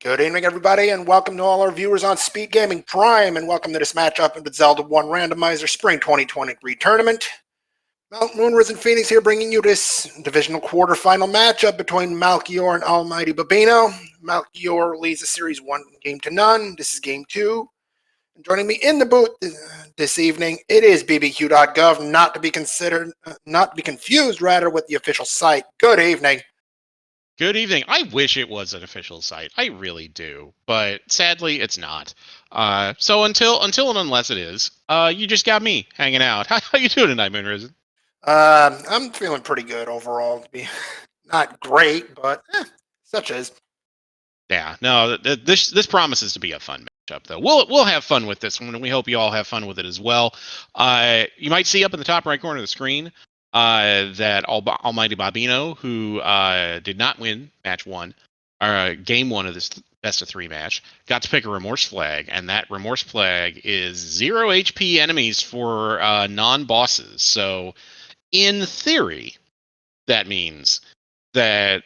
Good evening, everybody, and welcome to all our viewers on SpeedGaming Prime, and welcome to this matchup of the Zelda 1 Randomizer Spring 2023 Tournament. Mount Moonrise and Phoenix here bringing you this divisional quarterfinal matchup between Malchior and AlmightyBobino. Malchior leads the series 1-0. This is game 2. And joining me in the booth this evening, it is bbq.gov, not to be confused with the official site. Good evening. Good evening. I wish it was an official site. I really do, but sadly, it's not. So until and unless it is, you just got me hanging out. How you doing tonight, Moonrise? I'm feeling pretty good overall. To be not great, but such as. Yeah. No. This promises to be a fun matchup, though. We'll have fun with this one, and we hope you all have fun with it as well. You might see up in the top right corner of the screen that AlmightyBobino, who did not win match 1, or game 1 of this best of 3 match, got to pick a remorse flag, and that remorse flag is 0 HP enemies for non-bosses. So, in theory, that means that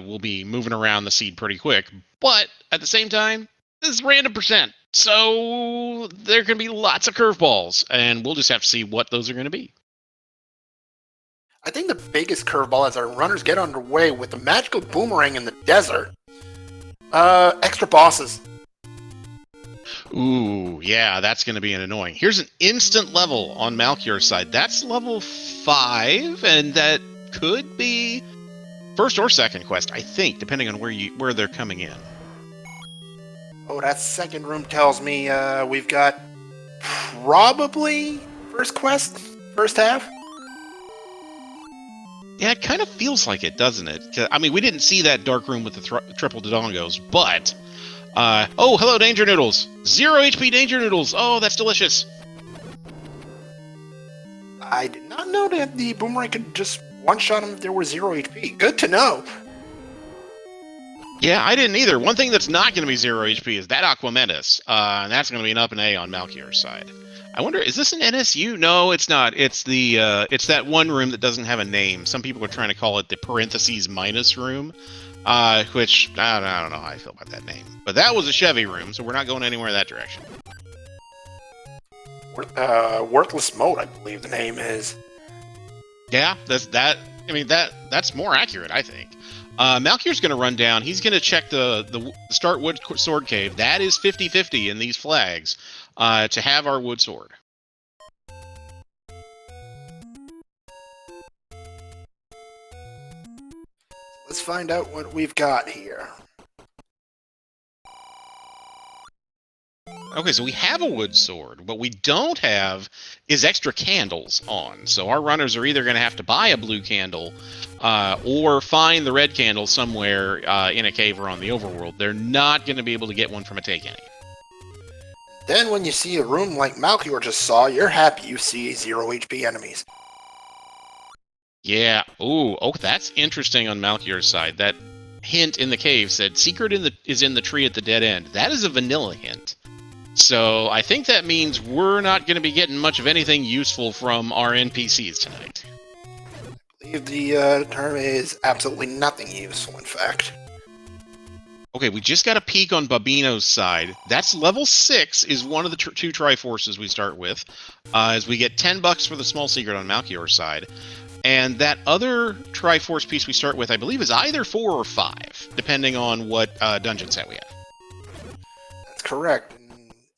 we'll be moving around the seed pretty quick. But at the same time, this is random percent, so there can be lots of curveballs, and we'll just have to see what those are going to be. I think the biggest curveball as our runners get underway with the magical boomerang in the desert. Extra bosses. Ooh, yeah, that's going to be an annoying. Here's an instant level on Malchior's side. That's level 5, and that could be first or second quest, I think, depending on where they're coming in. Oh, that second room tells me we've got probably first quest, first half. Yeah, it kind of feels like it, doesn't it? I mean, we didn't see that dark room with the triple dodongos, but... oh, hello, Danger Noodles! 0 HP Danger Noodles! Oh, that's delicious! I did not know that the boomerang could just one-shot him if there were 0 HP. Good to know! Yeah, I didn't either. One thing that's not going to be 0 HP is that Aquamentus, and that's going to be an up and A on Malchior's side. I wonder, is this an NSU? No, it's not. It's the it's that one room that doesn't have a name. Some people are trying to call it the parentheses minus room, which I don't know how I feel about that name. But that was a Chevy room, so we're not going anywhere in that direction. Worthless Mode, I believe the name is. Yeah, that's more accurate, I think. Malchior's going to run down. He's going to check the start wood sword cave. That is 50-50 in these flags to have our wood sword. Let's find out what we've got here. Okay, so we have a wood sword. What we don't have is extra candles on. So our runners are either going to have to buy a blue candle or find the red candle somewhere in a cave or on the overworld. They're not going to be able to get one from a take any. Then when you see a room like Malchior just saw, you're happy you see 0 HP enemies. Yeah. Ooh, oh, that's interesting on Malchior's side. That hint in the cave said, secret is in the tree at the dead end. That is a vanilla hint. So I think that means we're not going to be getting much of anything useful from our NPCs tonight. I believe the term is absolutely nothing useful, in fact. Okay, we just got a peek on Bobino's side. That's level 6 is one of the 2 Triforces we start with, as we get $10 for the small secret on Malchior's side. And that other Triforce piece we start with, I believe, is either 4 or 5, depending on what dungeon set we have. That's correct.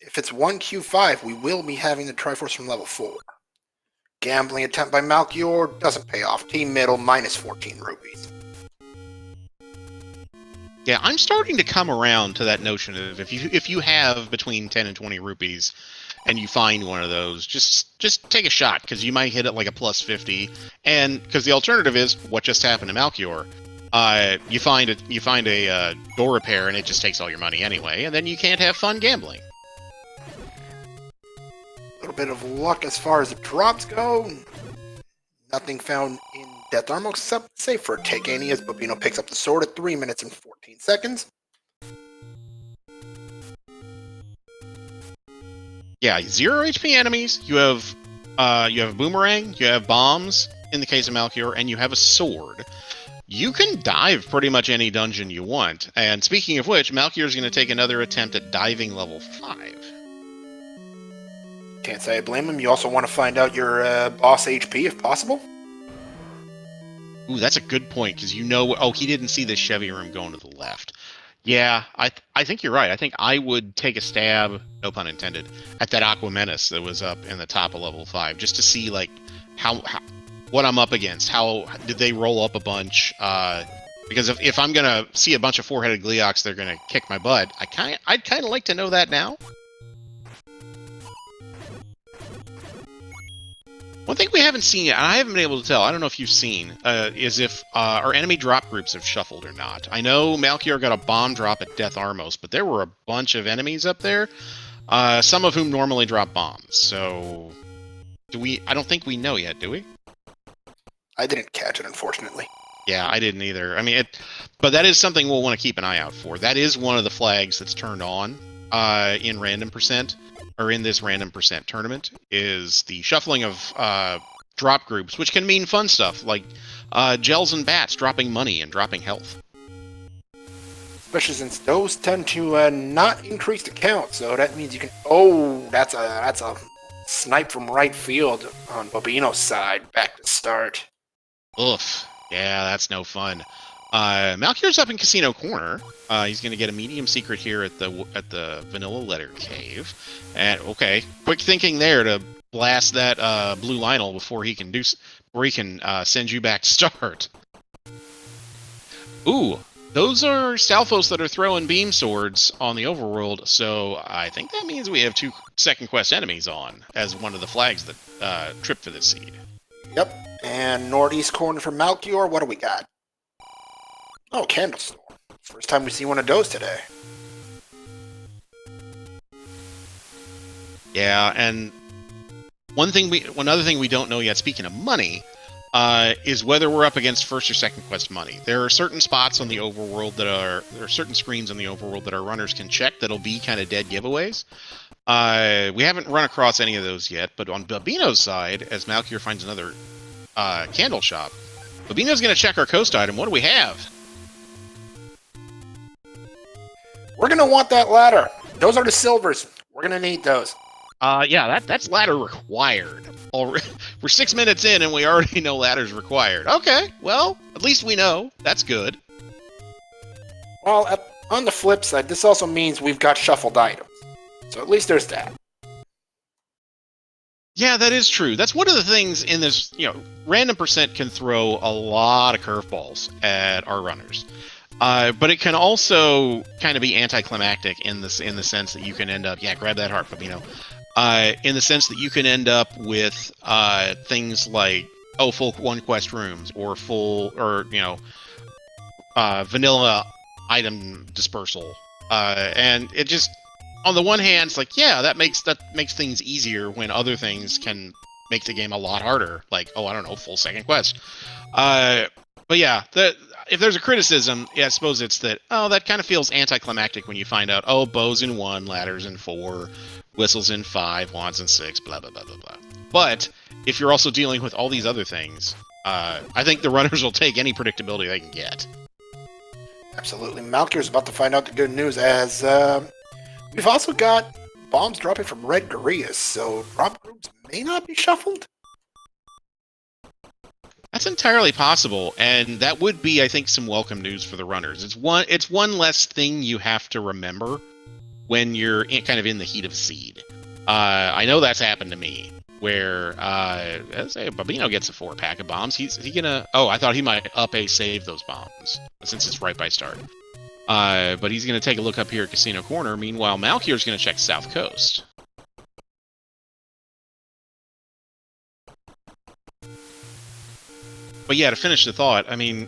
If it's 1Q5, we will be having the Triforce from level 4. Gambling attempt by Malchior doesn't pay off. Team middle, minus 14 rupees. Yeah, I'm starting to come around to that notion of if you have between 10 and 20 rupees and you find one of those, just take a shot, because you might hit it like a plus 50. And because the alternative is what just happened to Malchior. You find a door repair and it just takes all your money anyway, and then you can't have fun gambling. A little bit of luck as far as the drops go. Nothing found in Death Armor except safe for a take any as Bobino picks up the sword at 3 minutes and 14 seconds. Yeah, 0 HP enemies. You have a boomerang. You have bombs in the case of Malchior, and you have a sword. you can dive pretty much any dungeon you want. And speaking of which, Malchior's going to take another attempt at diving level 5. Can't say I blame him. You also want to find out your boss HP if possible. Ooh, that's a good point, because you know... Oh, he didn't see the Chevy room going to the left. Yeah, I think you're right. I think I would take a stab, no pun intended, at that Aqua Menace that was up in the top of level 5, just to see, like, how what I'm up against. How did they roll up a bunch? Because if I'm gonna see a bunch of 4-headed Gleeoks, they're gonna kick my butt. I'd kind of like to know that now. One thing we haven't seen yet, and I haven't been able to tell, I don't know if you've seen, is if our enemy drop groups have shuffled or not. I know Malchior got a bomb drop at Death Armos, but there were a bunch of enemies up there, some of whom normally drop bombs. So, I don't think we know yet, do we? I didn't catch it, unfortunately. Yeah, I didn't either. I mean, but that is something we'll want to keep an eye out for. That is one of the flags that's turned on in random percent. Or in this random percent tournament, is the shuffling of drop groups, which can mean fun stuff, like gels and bats dropping money and dropping health. Especially since those tend to not increase the count, so that means you can... Oh, that's a snipe from right field on Bobino's side, back to start. Oof. Yeah, that's no fun. Malchior's up in Casino Corner. He's going to get a medium secret here at the Vanilla Letter Cave. And okay, quick thinking there to blast that blue Lionel before he can send you back to start. Ooh, those are Stalfos that are throwing beam swords on the overworld. So I think that means we have 2 second quest enemies on as one of the flags that trip for this seed. Yep. And northeast corner for Malchior. What do we got? Oh, Candle Store. First time we see one of those today. Yeah, and one other thing we don't know yet, speaking of money, is whether we're up against first or second quest money. There are certain spots on the overworld there are certain screens on the overworld that our runners can check that'll be kind of dead giveaways. We haven't run across any of those yet, but on Bobino's side, as Malchior finds another candle shop, Bobino's going to check our coast item. What do we have? We're going to want that ladder. Those are the silvers. We're going to need those. Yeah, that's ladder required. We're 6 minutes in and we already know ladder's required. Okay, well, at least we know. That's good. Well, on the flip side, this also means we've got shuffled items. So at least there's that. Yeah, that is true. That's one of the things in this, random percent can throw a lot of curveballs at our runners. But it can also kind of be anticlimactic in the sense that you can end up, grab that heart, Bobino. In the sense that you can end up with things like full 1 quest rooms or vanilla item dispersal, and it just, on the one hand, it's like, that makes things easier when other things can make the game a lot harder, like full second quest. But yeah, if there's a criticism, I suppose it's that, that kind of feels anticlimactic when you find out, bows in 1, ladders in 4, whistles in 5, wands in 6, blah, blah, blah, blah, blah. But if you're also dealing with all these other things, I think the runners will take any predictability they can get. Absolutely. Malchior's about to find out the good news, as we've also got bombs dropping from Red Gurias, so drop groups may not be shuffled. That's entirely possible, and that would be, I think, some welcome news for the runners. It's one less thing you have to remember when you're kind of in the heat of seed. I know that's happened to me, where let's say Bobino gets a 4-pack of bombs. Is he gonna? Oh, I thought he might save those bombs since it's right by start. But he's gonna take a look up here at Casino Corner. Meanwhile, Malchior's gonna check South Coast. But yeah, to finish the thought, I mean,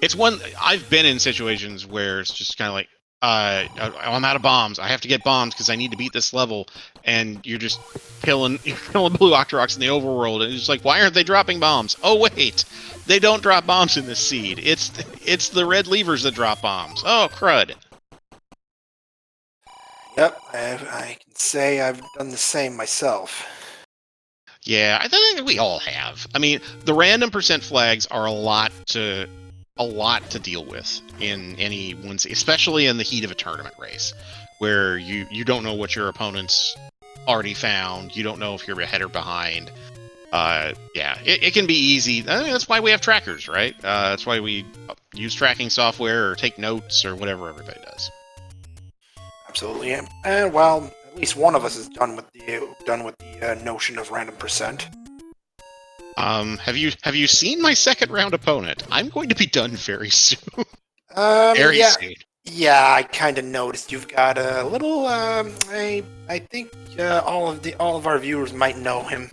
it's one... I've been in situations where it's just kind of like, I'm out of bombs. I have to get bombs because I need to beat this level. And you're just killing blue Octoroks in the overworld. And it's just like, why aren't they dropping bombs? Oh, wait. They don't drop bombs in this seed. It's the red levers that drop bombs. Oh, crud. Yep, I can say I've done the same myself. Yeah, I think we all have. I mean, the random percent flags are a lot to a lot to deal with in any one, especially in the heat of a tournament race, where you don't know what your opponent's already found. You don't know if you're ahead or behind. Yeah, it can be easy. I mean, that's why we have trackers, right? That's why we use tracking software or take notes or whatever everybody does. Absolutely. And well, at least one of us is done with the notion of random percent. Have you seen my second round opponent? I'm going to be done very soon. Yeah, soon. yeah. I kind of noticed you've got a little. I think all of our viewers might know him.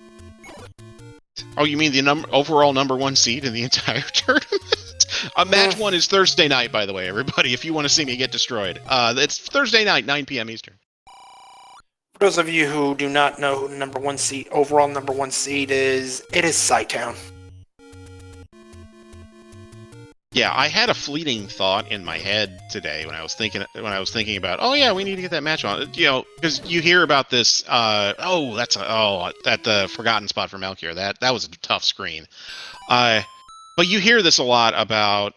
Oh, you mean the overall number one seed in the entire tournament? Match 1 is Thursday night, by the way, everybody. If you want to see me get destroyed, it's Thursday night, 9 p.m. Eastern. For those of you who do not know who overall number one seed is, it is Sci-Town. Yeah, I had a fleeting thought in my head today when I was thinking about, oh yeah, we need to get that match on. You know, because you hear about this. At the forgotten spot for Malchior. That was a tough screen. But you hear this a lot about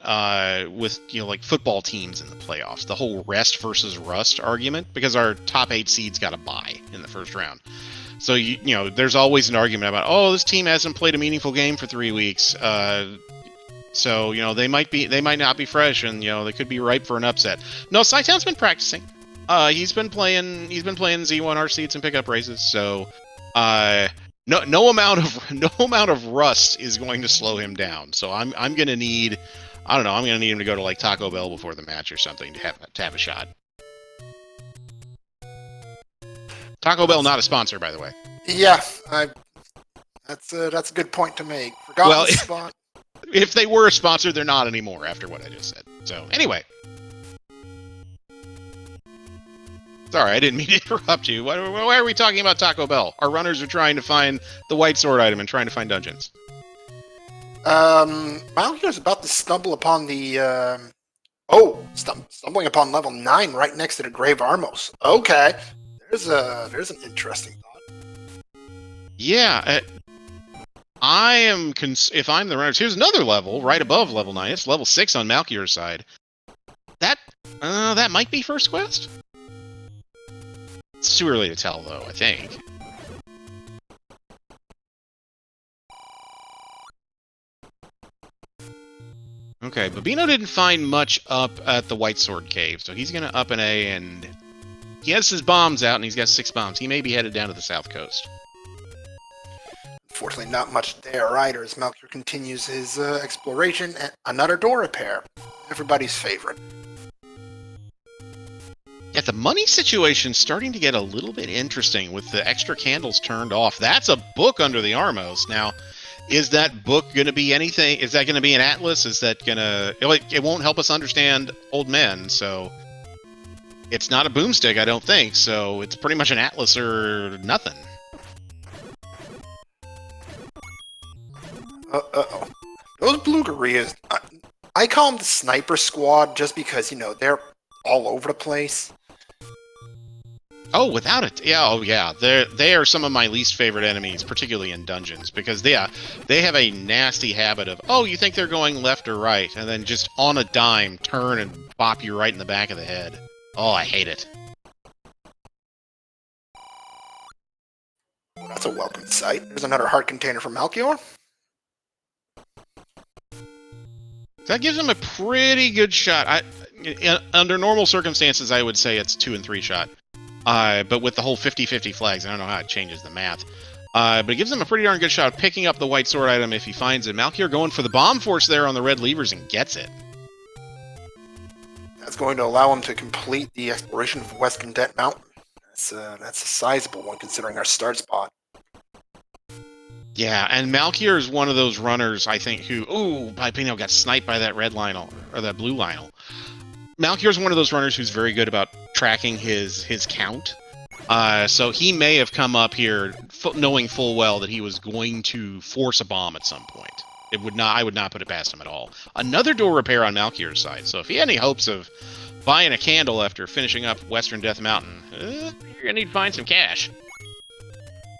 with like football teams in the playoffs, the whole rest versus rust argument, because our top 8 seeds got a bye in the first round. So you know, there's always an argument about, oh, this team hasn't played a meaningful game for 3 weeks. So, you know, they might not be fresh, and, you know, they could be ripe for an upset. No, Sci-Town's been practicing. He's been playing Z1R seats and pickup races. So, no amount of rust is going to slow him down. So I'm gonna need, I don't know, I'm gonna need him to go to like Taco Bell before the match or something to have a shot. Taco Bell not a sponsor, by the way. Yeah, that's a good point to make. Forgotten spot. If they were a sponsor, they're not anymore after what I just said. So, anyway. Sorry, I didn't mean to interrupt you. Why are we talking about Taco Bell? Our runners are trying to find the white sword item and trying to find dungeons. Malchior's about to stumble upon the... stumbling upon level 9 right next to the Grave Armos. Okay. There's an interesting thought. Yeah, if I'm the runners, here's another level right above level 9. It's level 6 on Malchior's side. That might be first quest? It's too early to tell, though, I think. Okay, Babino didn't find much up at the White Sword Cave, so he's going to up an A, and he has his bombs out, and he's got 6 bombs. He may be headed down to the south coast. Unfortunately, not much there either, as Malchior continues his exploration at another door repair. Everybody's favorite. Yeah, the money situation's starting to get a little bit interesting with the extra candles turned off. That's a book under the Armos. Now, is that book going to be anything? Is that going to be an atlas? Is that going to... It won't help us understand old men, so... It's not a boomstick, I don't think, so it's pretty much an atlas or nothing. Uh-oh. Those Blue Gorillas, I call them the Sniper Squad just because, you know, they're all over the place. Oh, without it. Yeah, oh yeah. They are some of my least favorite enemies, particularly in dungeons, because they have a nasty habit of, oh, you think they're going left or right, and then just on a dime, turn and bop you right in the back of the head. Oh, I hate it. Well, that's a welcome sight. There's another heart container for Malchior. That gives him a pretty good shot. Under normal circumstances, I would say it's 2 and 3 shot. But with the whole 50-50 flags, I don't know how it changes the math. But it gives him a pretty darn good shot of picking up the white sword item if he finds it. Malchior going for the bomb force there on the red levers and gets it. That's going to allow him to complete the exploration of Western Debt Mountain. That's a sizable one considering our start spot. Yeah, and Malchior is one of those runners, I think, who... Ooh, Babino got sniped by that red Lionel, or that blue Lionel. Malchior is one of those runners who's very good about tracking his count. So he may have come up here knowing full well that he was going to force a bomb at some point. I would not put it past him at all. Another door repair on Malchior's side. So if he had any hopes of buying a candle after finishing up Western Death Mountain, you're going to need to find some cash.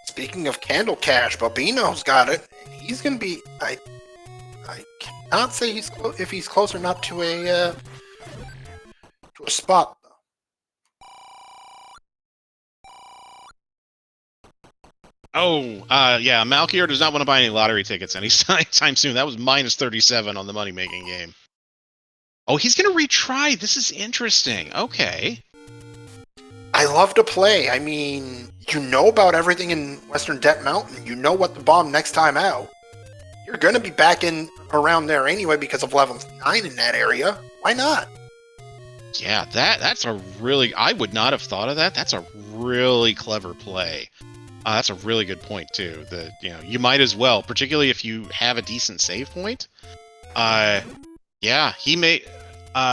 Speaking of candle cash, Babino's got it. And he's going to be... I cannot say if he's close or not to a spot. Oh, yeah, Malchior does not want to buy any lottery tickets anytime soon. That was minus 37 on the money-making game. Oh, he's going to retry. This is interesting. Okay. I love to play. I mean, you know about everything in Western Debt Mountain. You know what to bomb next time out. You're going to be back in around there anyway because of level 9 in that area. Why not? Yeah, that's a really... I would not have thought of that. That's a really clever play. That's a really good point, too. That, you know, you might as well, particularly if you have a decent save point. Yeah, he may...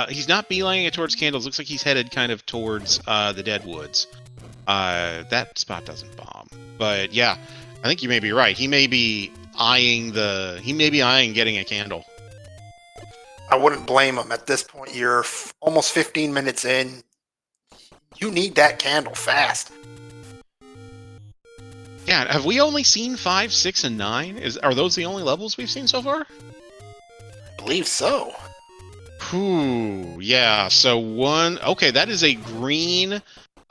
he's not beelining it towards candles. Looks like he's headed kind of towards the Deadwoods. That spot doesn't bomb. But yeah, I think you may be right. He may be eyeing getting a candle. I wouldn't blame him. At this point, you're almost 15 minutes in. You need that candle fast. Yeah, have we only seen 5, 6, and 9? Are those the only levels we've seen so far? I believe so. Ooh, yeah. So okay, that is a green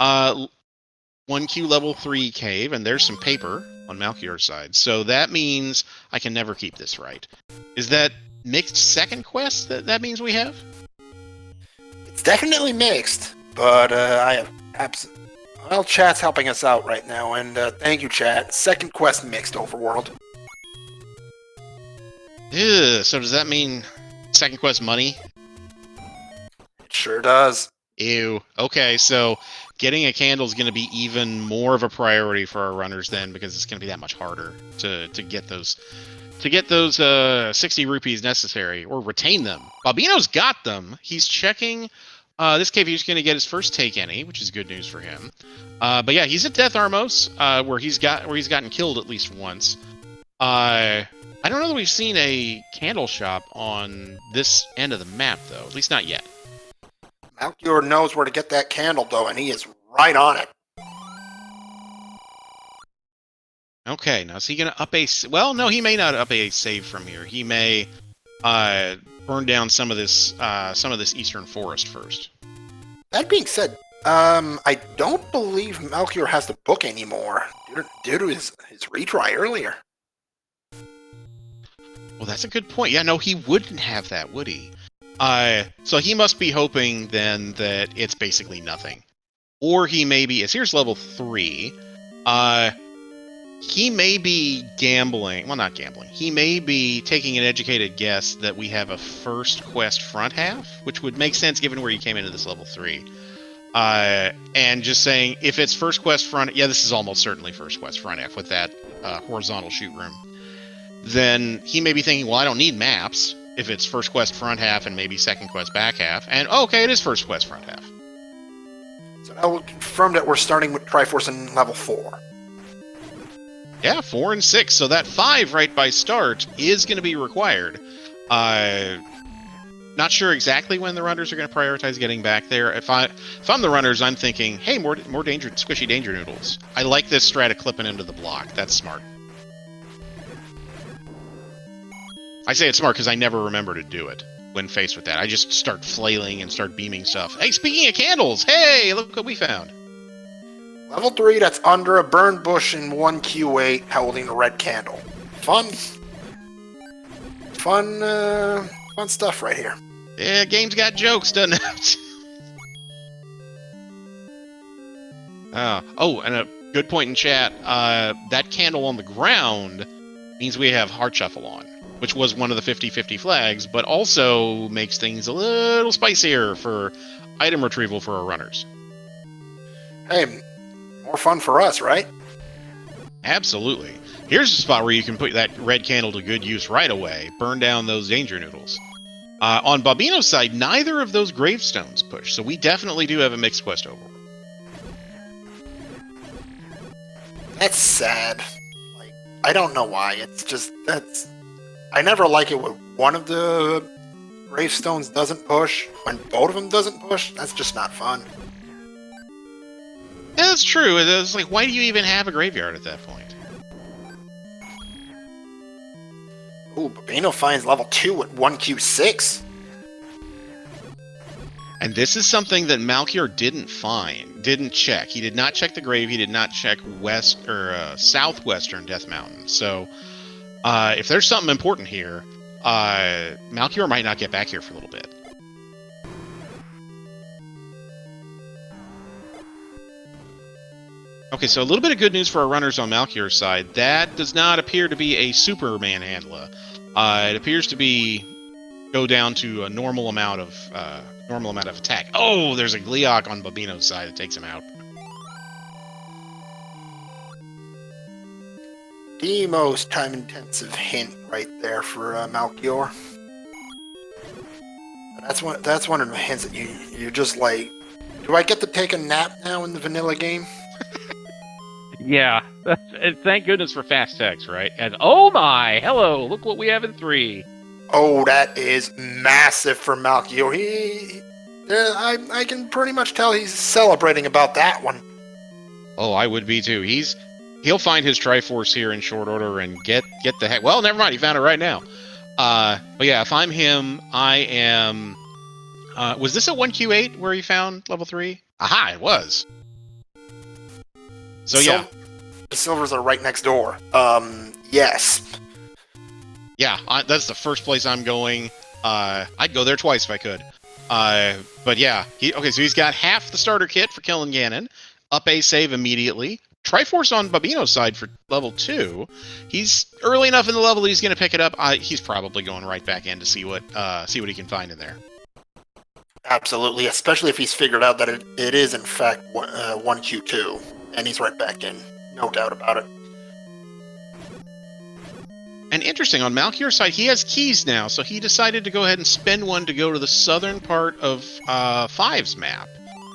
1Q level 3 cave, and there's some paper on Malchior's side. So that means I can never keep this right. Is that mixed second quest that means we have? It's definitely mixed, but I have absolutely... Well, chat's helping us out right now, and thank you, chat. Second quest mixed, Overworld. Ew, so does that mean second quest money? It sure does. Ew. Okay, so getting a candle is going to be even more of a priority for our runners then, because it's going to be that much harder to get those 60 rupees necessary, or retain them. Bobino's got them. He's checking this cave. He's going to get his first take any, which is good news for him. But yeah, he's at Death Armos, where he's gotten killed at least once. I don't know that we've seen a candle shop on this end of the map, though. At least not yet. Malchior knows where to get that candle, though, and he is right on it. Okay, now is he going to up a... Well, no, he may not up a save from here. He may burn down some of this eastern forest first. That being said, I don't believe Malchior has the book anymore due to his retry earlier. Well, that's a good point. Yeah, no, he wouldn't have that, would he? So he must be hoping then that it's basically nothing. Or he may be... Here's level 3. He may be gambling... Well, not gambling. He may be taking an educated guess that we have a first quest front half, which would make sense given where you came into this level 3. And just saying, if it's first quest front... Yeah, this is almost certainly first quest front half with that horizontal shoot room. Then he may be thinking, well, I don't need maps if it's first quest front half and maybe second quest back half. And okay, it is first quest front half. So now we'll confirm that we're starting with Triforce in level 4. Yeah, 4 and 6. So that 5 right by start is going to be required. Not sure exactly when the runners are going to prioritize getting back there. If I'm the runners, I'm thinking, hey, more squishy danger noodles. I like this strat of clipping into the block. That's smart. I say it's smart because I never remember to do it when faced with that. I just start flailing and start beaming stuff. Hey, speaking of candles, hey, look what we found. Level 3, that's under a burned bush in 1Q8 holding a red candle. Fun stuff right here. Yeah, game's got jokes, doesn't it? Oh, and a good point in chat. That candle on the ground means we have Heart Shuffle on, which was one of the 50-50 flags, but also makes things a little spicier for item retrieval for our runners. Hey, more fun for us, right? Absolutely. Here's a spot where you can put that red candle to good use right away. Burn down those danger noodles. On Bobino's side, neither of those gravestones push, so we definitely do have a mixed quest over. That's sad. Like, I don't know why. It's just I never like it when one of the gravestones doesn't push. When both of them doesn't push, that's just not fun. Yeah, that's true. It's like, why do you even have a graveyard at that point? Ooh, Babino finds level 2 at 1Q6. And this is something that Malchior didn't check. He did not check the grave. He did not check southwestern Death Mountain. So, if there's something important here, Malchior might not get back here for a little bit. Okay, so a little bit of good news for our runners on Malchior's side. That does not appear to be a super manhandla. It appears to be go down to a normal amount of attack. Oh, there's a Gleeok on Babino's side that takes him out. The most time-intensive hint right there for Malchior. That's one of the hints that you're just like, do I get to take a nap now in the vanilla game? Yeah, thank goodness for fast text, right? And oh my, hello, look what we have in 3. Oh, that is massive for Malchior. I can pretty much tell he's celebrating about that one. Oh, I would be too. He'll find his Triforce here in short order and get the heck. Well, never mind. He found it right now. But yeah, if I'm him, I am. Was this a 1Q8 where he found level 3? Aha, it was. So yeah, the silvers are right next door. Yes. Yeah, that's the first place I'm going. I'd go there twice if I could. But yeah, so he's got half the starter kit for killing Ganon. Up a save immediately. Triforce on Babino's side for level 2. He's early enough in the level that he's going to pick it up. He's probably going right back in to see what he can find in there. Absolutely, especially if he's figured out that it is in fact 1Q2, and he's right back in. No doubt about it. And interesting, on Malchior's side, he has keys now, so he decided to go ahead and spend one to go to the southern part of 5's map,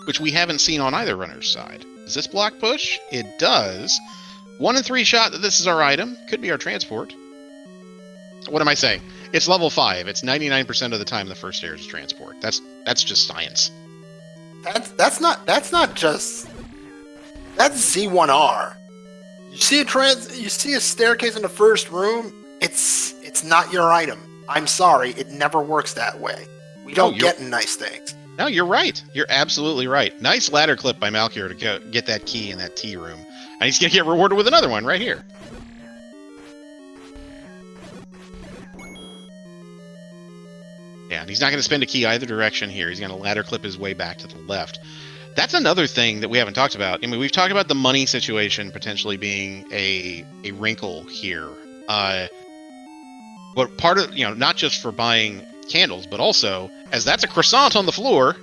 which we haven't seen on either runner's side. Does this block push? It does. 1 in 3 shot that this is our item. Could be our transport. What am I saying? It's level 5. It's 99% of the time the first air is transport. That's just science. That's not just... That's Z1R. You see a staircase in the first room, it's not your item. I'm sorry, it never works that way. We don't get nice things. No, you're right. You're absolutely right. Nice ladder clip by Malchior to get that key in that T room. And he's going to get rewarded with another one right here. Yeah, and he's not going to spend a key either direction here. He's going to ladder clip his way back to the left. That's another thing that we haven't talked about. I mean, we've talked about the money situation potentially being a wrinkle here. But part of, not just for buying candles, but also, as that's a croissant on the floor.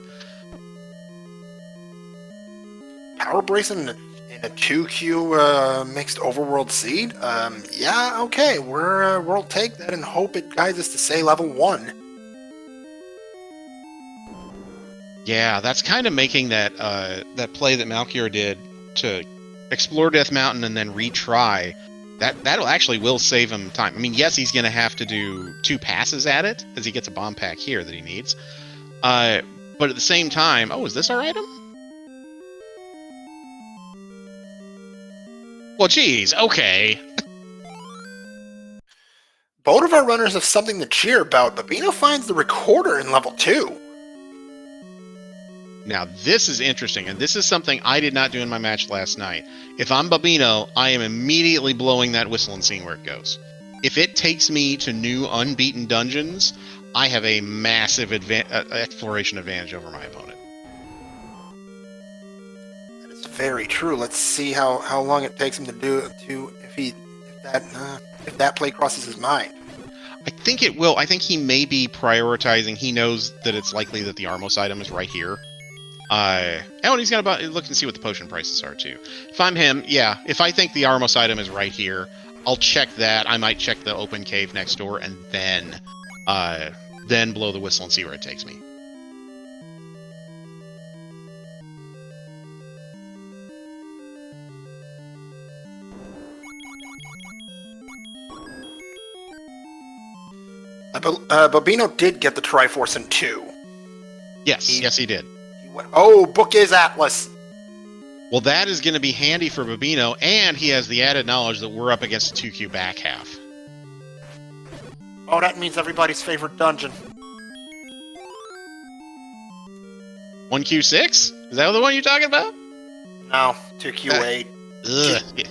Power Bracelet in a 2Q mixed overworld seed? Yeah, okay. We'll take that and hope it guides us to, say, level 1. Yeah, that's kind of making that play that Malchior did to explore Death Mountain and then retry. That'll actually will save him time. I mean, yes, he's going to have to do 2 passes at it, as he gets a bomb pack here that he needs. But at the same time... Oh, is this our item? Well, geez, okay. Both of our runners have something to cheer about. Babino finds the recorder in level 2. Now, this is interesting, and this is something I did not do in my match last night. If I'm Babino, I am immediately blowing that whistle and seeing where it goes. If it takes me to new unbeaten dungeons, I have a massive exploration advantage over my opponent. That is very true. Let's see how long it takes him to do it if that play crosses his mind. I think it will. I think he may be prioritizing. He knows that it's likely that the Armos item is right here. And he's going to look and see what the potion prices are, too. If I'm him, yeah, if I think the Armos item is right here, I'll check that. I might check the open cave next door, and then blow the whistle and see where it takes me. Babino did get the Triforce in 2. Yes, yes, he did. Oh, book is Atlas. Well, that is going to be handy for Babino, and he has the added knowledge that we're up against the 2Q back half. Oh, that means everybody's favorite dungeon. 1Q6? Is that the one you're talking about? No, 2Q8. Ugh. Yeah.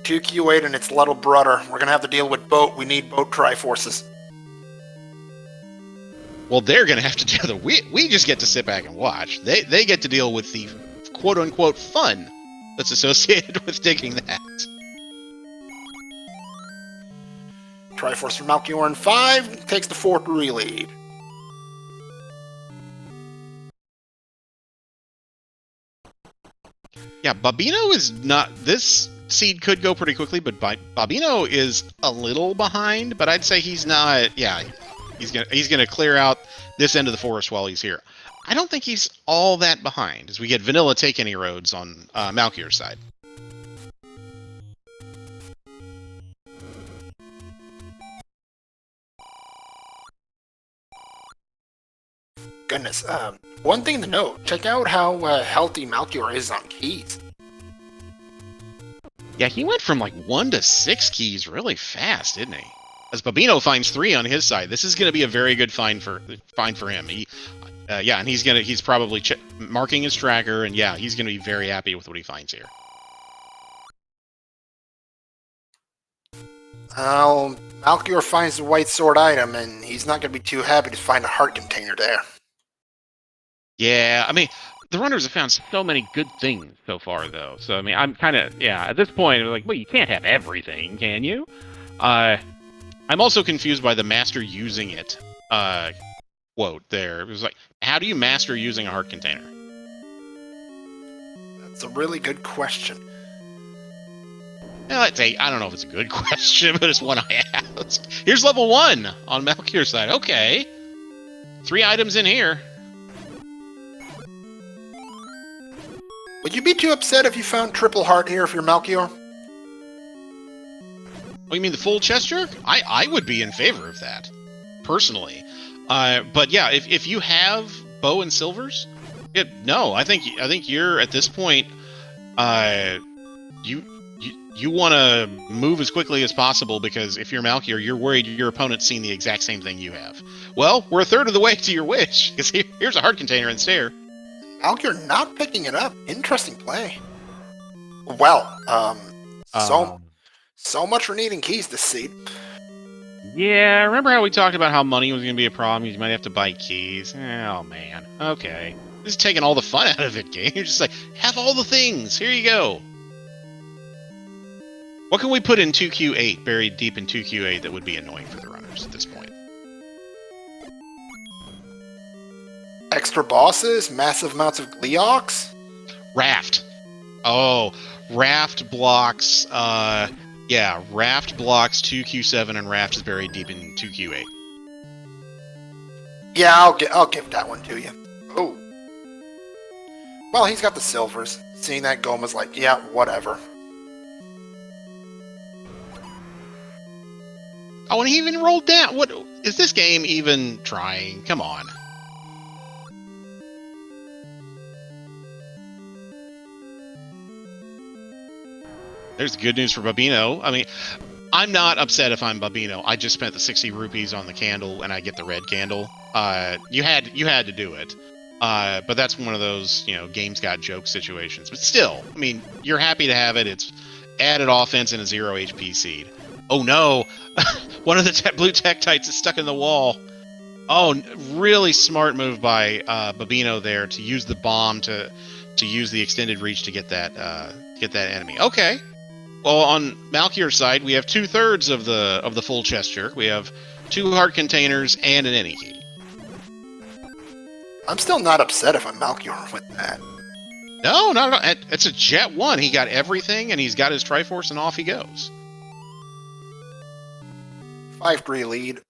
2Q8 and its little brother. We're gonna have to deal with boat. We need boat Triforces. Well, they're going to have to deal with we just get to sit back and watch. They get to deal with the quote-unquote fun that's associated with digging that. Triforce from Malchior in 5 takes the 4-3 lead. Yeah, Bobino is not... This seed could go pretty quickly, but Bobino is a little behind, but I'd say he's not... Yeah, he's gonna clear out this end of the forest while he's here. I don't think he's all that behind, as we get Vanilla Take Any Roads on Malchior's side. Goodness, one thing to note, check out how healthy Malchior is on keys. Yeah, he went from like 1 to 6 keys really fast, didn't he? As Bobino finds 3 on his side, this is going to be a very good find for him. Yeah, and he's probably marking his tracker, and yeah, he's going to be very happy with what he finds here. Malchior finds the white sword item, and he's not going to be too happy to find a heart container there. Yeah, I mean, the runners have found so many good things so far, though. So, I mean, I'm kind of, yeah, at this point, like, well, you can't have everything, can you? I'm also confused by the master using it quote there. It was like, how do you master using a heart container? That's a really good question. Well, I don't know if it's a good question, but it's one I asked. Here's level 1 on Malchior's side. Okay. 3 items in here. Would you be too upset if you found triple heart here if you're Malchior? Oh, you mean the full chest jerk? I would be in favor of that, personally. But yeah, if you have bow and silvers, no, I think you're at this point. You want to move as quickly as possible, because if you're Malchior, you're worried your opponent's seen the exact same thing you have. Well, we're a third of the way to your wish, because here's a heart container and stare. Malchior not picking it up. Interesting play. Well, so much for needing keys this seed. Yeah, remember how we talked about how money was going to be a problem? You might have to buy keys. Oh, man. Okay. This is taking all the fun out of it, game. You're just like, have all the things. Here you go. What can we put in 2Q8, buried deep in 2Q8, that would be annoying for the runners at this point? Extra bosses, massive amounts of Gleox? Raft. Oh, Raft blocks, yeah, Raft blocks 2Q7, and Raft is buried deep in 2Q8. Yeah, I'll give that one to you. Oh. Well, he's got the silvers. Seeing that, Goma's like, yeah, whatever. Oh, and he even rolled down. What is this game even trying? Come on. There's good news for Bobino. I mean, I'm not upset if I'm Bobino. I just spent the 60 rupees on the candle, and I get the red candle. You had to do it. But that's one of those, games got jokes situations. But still, I mean, you're happy to have it. It's added offense and a 0 HP seed. Oh no! One of the blue Tektites is stuck in the wall. Oh, really smart move by Bobino there to use the bomb to use the extended reach to get that enemy. Okay. Well, on Malchior's side, we have 2/3 of the full chest jerk. We have 2 heart containers and an any key. I'm still not upset if I'm Malchior with that. No, not at all. It's a Jet 1. He got everything, and he's got his Triforce, and off he goes. 5-3 lead.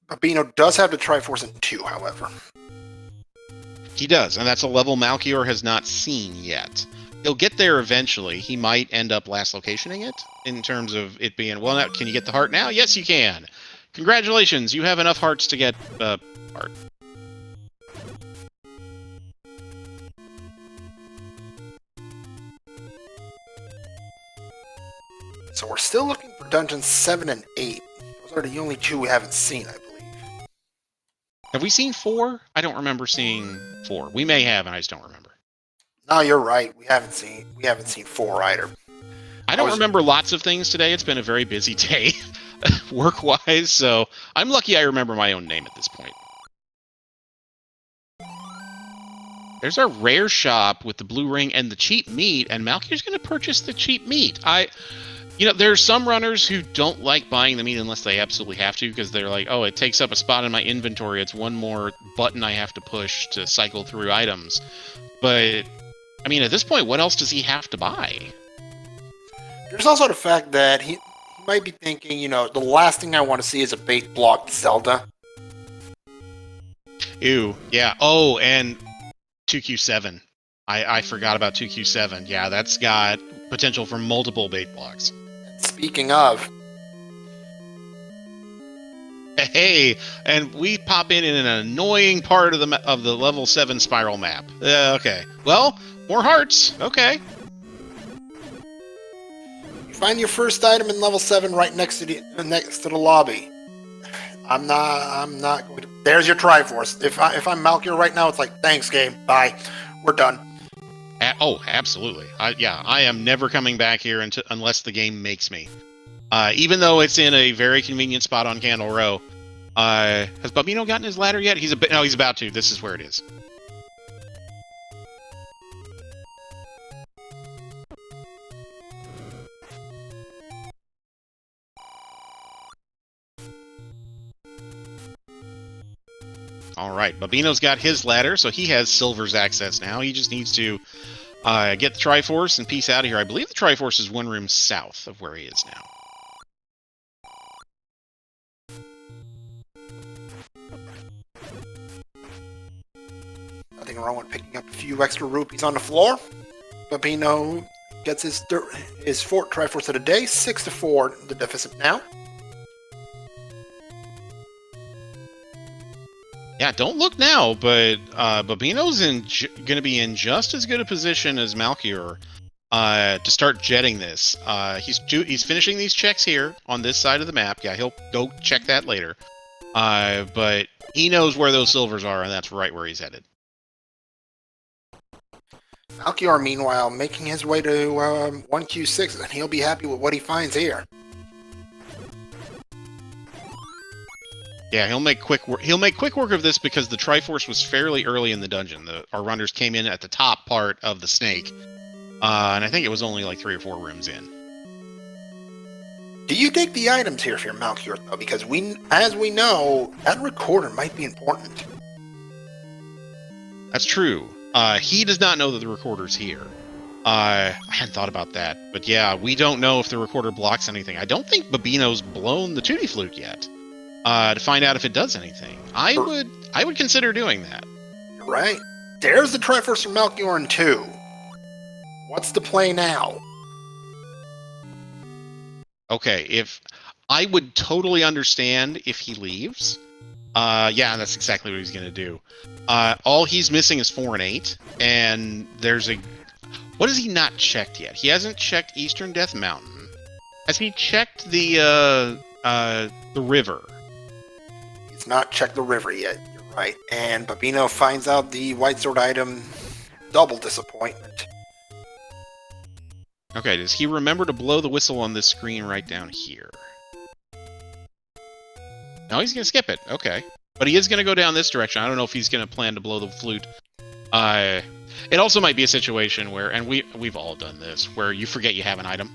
Bobino does have the Triforce in 2, however. He does, and that's a level Malchior has not seen yet. He'll get there eventually. He might end up last locationing it, in terms of it being, well, now, can you get the heart now? Yes, you can. Congratulations, you have enough hearts to get heart. So we're still looking for dungeons 7 and 8. Those are the only two we haven't seen, I believe. Have we seen 4? I don't remember seeing 4. We may have, and I just don't remember. No, you're right. We haven't seen 4 either. I don't remember lots of things today. It's been a very busy day, work-wise, so I'm lucky I remember my own name at this point. There's our rare shop with the blue ring and the cheap meat, and Malchior's going to purchase the cheap meat. There are some runners who don't like buying the meat unless they absolutely have to, because they're like, oh, it takes up a spot in my inventory. It's one more button I have to push to cycle through items. But, I mean, at this point, what else does he have to buy? There's also the fact that he might be thinking, the last thing I want to see is a bait block Zelda. Ew, yeah. Oh, and 2Q7. I forgot about 2Q7. Yeah, that's got potential for multiple bait blocks. Speaking of... Hey, and we pop in an annoying part of the level 7 spiral map. Okay. Well, more hearts. Okay. You find your first item in level 7 right next to the lobby. I'm not going to... There's your Triforce. If I'm Malchior right now, it's like, thanks, game. Bye. We're done. Oh, absolutely. I am never coming back here unless the game makes me. Even though it's in a very convenient spot on Candle Row. Has Bobino gotten his ladder yet? No, he's about to. This is where it is. All right, Bobino's got his ladder, so he has Silver's access now. He just needs to get the Triforce and peace out of here. I believe the Triforce is one room south of where he is now. Nothing wrong with picking up a few extra rupees on the floor. Bobino gets his fourth Triforce of the day, 6-4 the deficit now. Yeah, don't look now, but Bobino's going to be in just as good a position as Malchior to start jetting this. He's finishing these checks here on this side of the map. Yeah, he'll go check that later. But he knows where those silvers are, and that's right where he's headed. Malchior, meanwhile, making his way to 1Q6, and he'll be happy with what he finds here. Yeah, he'll make quick work of this because the Triforce was fairly early in the dungeon. Our runners came in at the top part of the snake, and I think it was only like 3 or 4 rooms in. Do you take the items here if you're Malchior, though? Because as we know, that recorder might be important. That's true. He does not know that the recorder's here. I hadn't thought about that, but yeah, we don't know if the recorder blocks anything. I don't think Bobino's blown the Tutti Flute yet. To find out if it does anything. I would consider doing that. You're right. There's the Triforce from Malchior in 2. What's the play now? Okay, if I would totally understand if he leaves. Yeah, that's exactly what he's going to do. All he's missing is 4 and 8, and there's a... What has he not checked yet? He hasn't checked Eastern Death Mountain. Has he checked the river? Not checked the river yet, you're right. And Bobino finds out the White Sword item. Double disappointment. Okay, does he remember to blow the whistle on this screen right down here? No, he's going to skip it. Okay. But he is going to go down this direction. I don't know if he's going to plan to blow the flute. It also might be a situation where, and we've all done this, where you forget you have an item.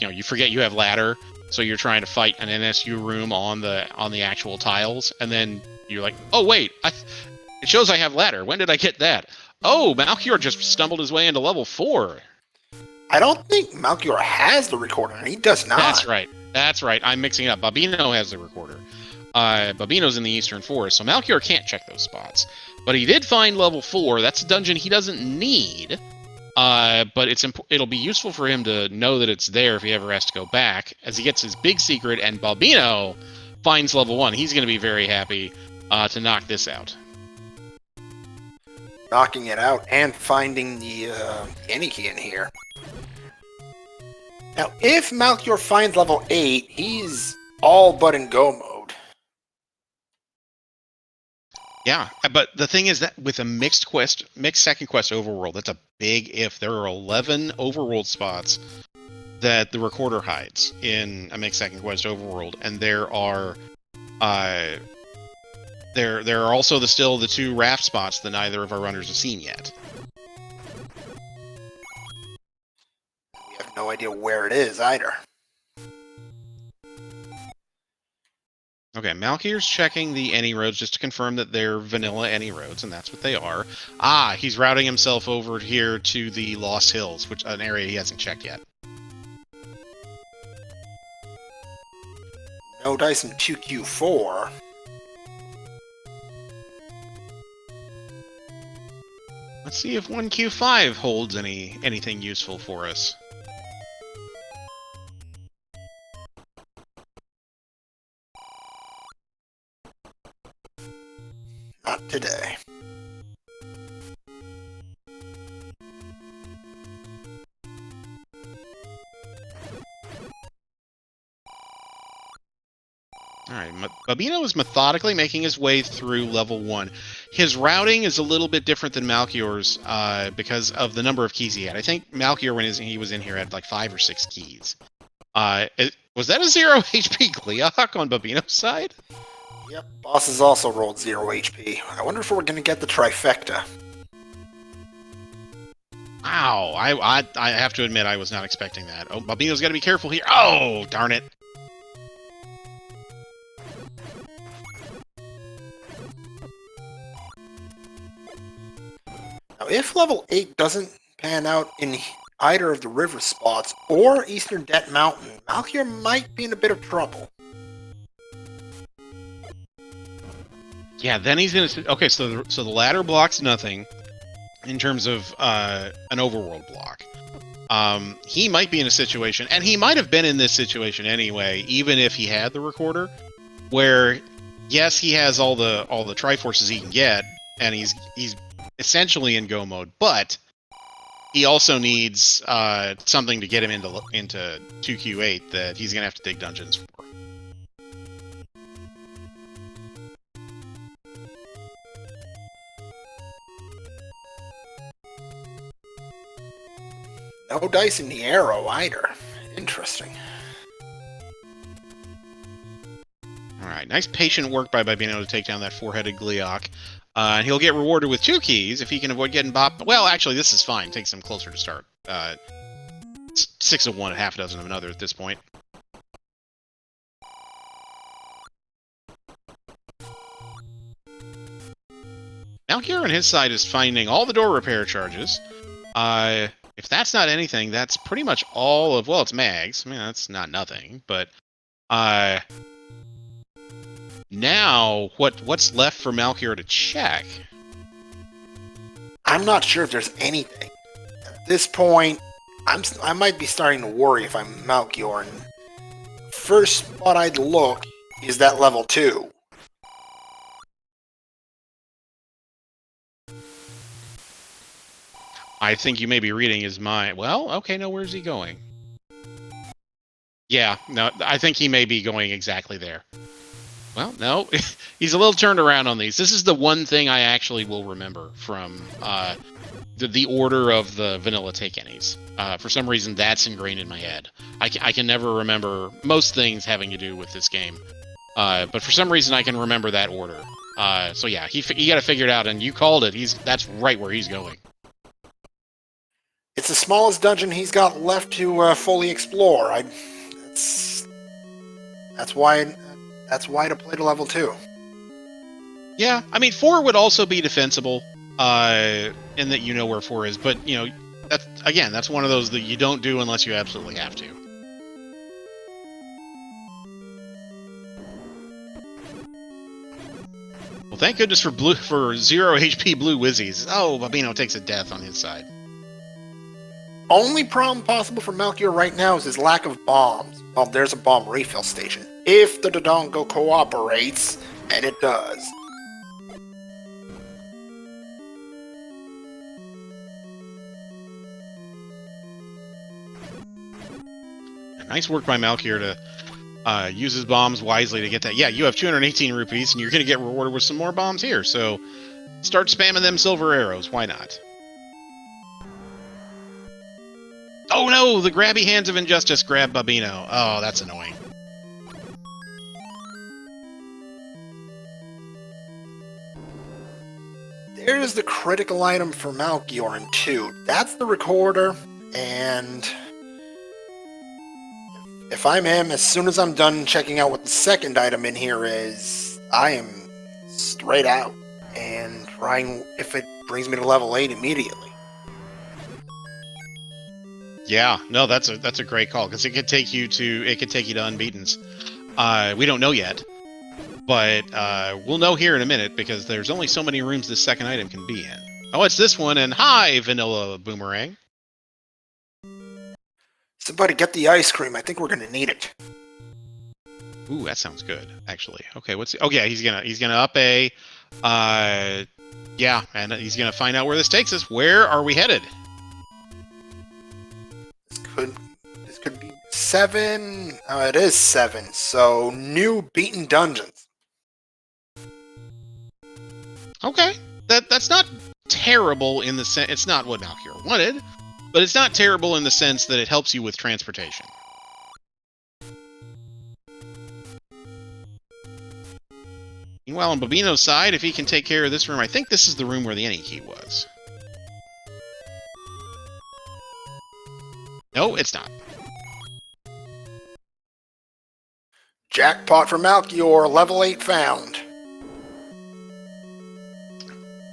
You forget you have ladder. So you're trying to fight an NSU room on the actual tiles, and then you're like, oh wait, it shows I have ladder. When did I get that? Oh, Malchior just stumbled his way into level 4. I don't think Malchior has the recorder. He does not. That's right. I'm mixing it up. Bobino has the recorder. Bobino's in the Eastern Forest, so Malchior can't check those spots. But he did find level 4. That's a dungeon he doesn't need. But it'll be useful for him to know that it's there if he ever has to go back, as he gets his big secret, and Bobino finds level 1. He's going to be very happy to knock this out. Knocking it out and finding the Aniki in here. Now, if Malchior finds level 8, he's all but in go mode. Yeah, but the thing is that with a mixed second quest overworld, that's a big if. There are 11 overworld spots that the recorder hides in a mixed second quest overworld, and there are also still the 2 raft spots that neither of our runners have seen yet. We have no idea where it is either. Okay, Malchior's checking the any roads just to confirm that they're vanilla any roads, and that's what they are. Ah, he's routing himself over here to the Lost Hills, which an area he hasn't checked yet. No dice in 2Q4. Let's see if 1Q5 holds anything useful for us. Not today. Alright, Bobino is methodically making his way through level 1. His routing is a little bit different than Malchior's because of the number of keys he had. I think Malchior, when he was in here, had like 5 or 6 keys. Was that a 0 HP Gleeok on Bobino's side? Yep, boss has also rolled 0 HP. I wonder if we're going to get the trifecta. Wow, I have to admit I was not expecting that. Oh, Bobino's got to be careful here. Oh, darn it. Now, if level 8 doesn't pan out in either of the river spots or Eastern Debt Mountain, Malchior might be in a bit of trouble. Yeah, then he's in a... Okay, so the ladder blocks nothing in terms of an overworld block. He might be in a situation, and he might have been in this situation anyway, even if he had the recorder, where, yes, he has all the Triforces he can get, and he's essentially in go mode, but he also needs something to get him into 2Q8 that he's going to have to dig dungeons for. No dice in the arrow either. Interesting. Alright, nice patient work by Bobino to take down that 4-headed Gleeok. And he'll get rewarded with 2 keys if he can avoid getting bopped. Well, actually, this is fine. Takes him closer to start. 6 of one, half a dozen of another at this point. Malchior on his side is finding all the door repair charges. If that's not anything, that's pretty much all of... Well, it's mags. I mean, that's not nothing, but... Now, what's left for Malchior to check? I'm not sure if there's anything. At this point, I might be starting to worry if I'm Malchior. And first spot I'd look is that level 2. I think you may be reading his mind. Well, okay, no, where's he going? Yeah, no, I think he may be going exactly there. Well, no, he's a little turned around on these. This is the one thing I actually will remember from the order of the vanilla take-any's. For some reason, that's ingrained in my head. I can never remember most things having to do with this game. But for some reason, I can remember that order. So yeah, he got to figure it out, and you called it. That's right where he's going. It's the smallest dungeon he's got left to fully explore. That's why to play to level 2. Yeah, I mean 4 would also be defensible, in that you know where 4 is. But you know, that's one of those that you don't do unless you absolutely have to. Well, thank goodness for 0 HP Blue Wizzies. Oh, Bobino takes a death on his side. Only problem possible for Malchior right now is his lack of bombs. Well, there's a bomb refill station. If the Dodongo cooperates, and it does. Nice work by Malchior Use his bombs wisely to get that. Yeah, you have 218 rupees, and you're going to get rewarded with some more bombs here. So start spamming them silver arrows. Why not? Oh no! The grabby hands of injustice grab Bobino. Oh, that's annoying. There's the critical item for Malchior in 2. That's the recorder, and if I'm him, as soon as I'm done checking out what the second item in here is, I am straight out and trying if it brings me to level 8 immediately. Yeah, no, that's a great call because it could take you to unbeatens. We don't know yet, but we'll know here in a minute because there's only so many rooms this second item can be in. Oh, it's this one, and hi, Vanilla Boomerang. Somebody get the ice cream. I think we're gonna need it. Ooh, that sounds good, actually. Okay, oh yeah, he's gonna up a, yeah, and he's gonna find out where this takes us. Where are we headed? This could be 7. Oh, it is 7. So new beaten dungeons. Okay, that's not terrible in the sense. It's not what Malchior wanted, but it's not terrible in the sense that it helps you with transportation. Meanwhile, on Bobino's side, if he can take care of this room, I think this is the room where the any key was. No, it's not. Jackpot for Malchior, level 8 found.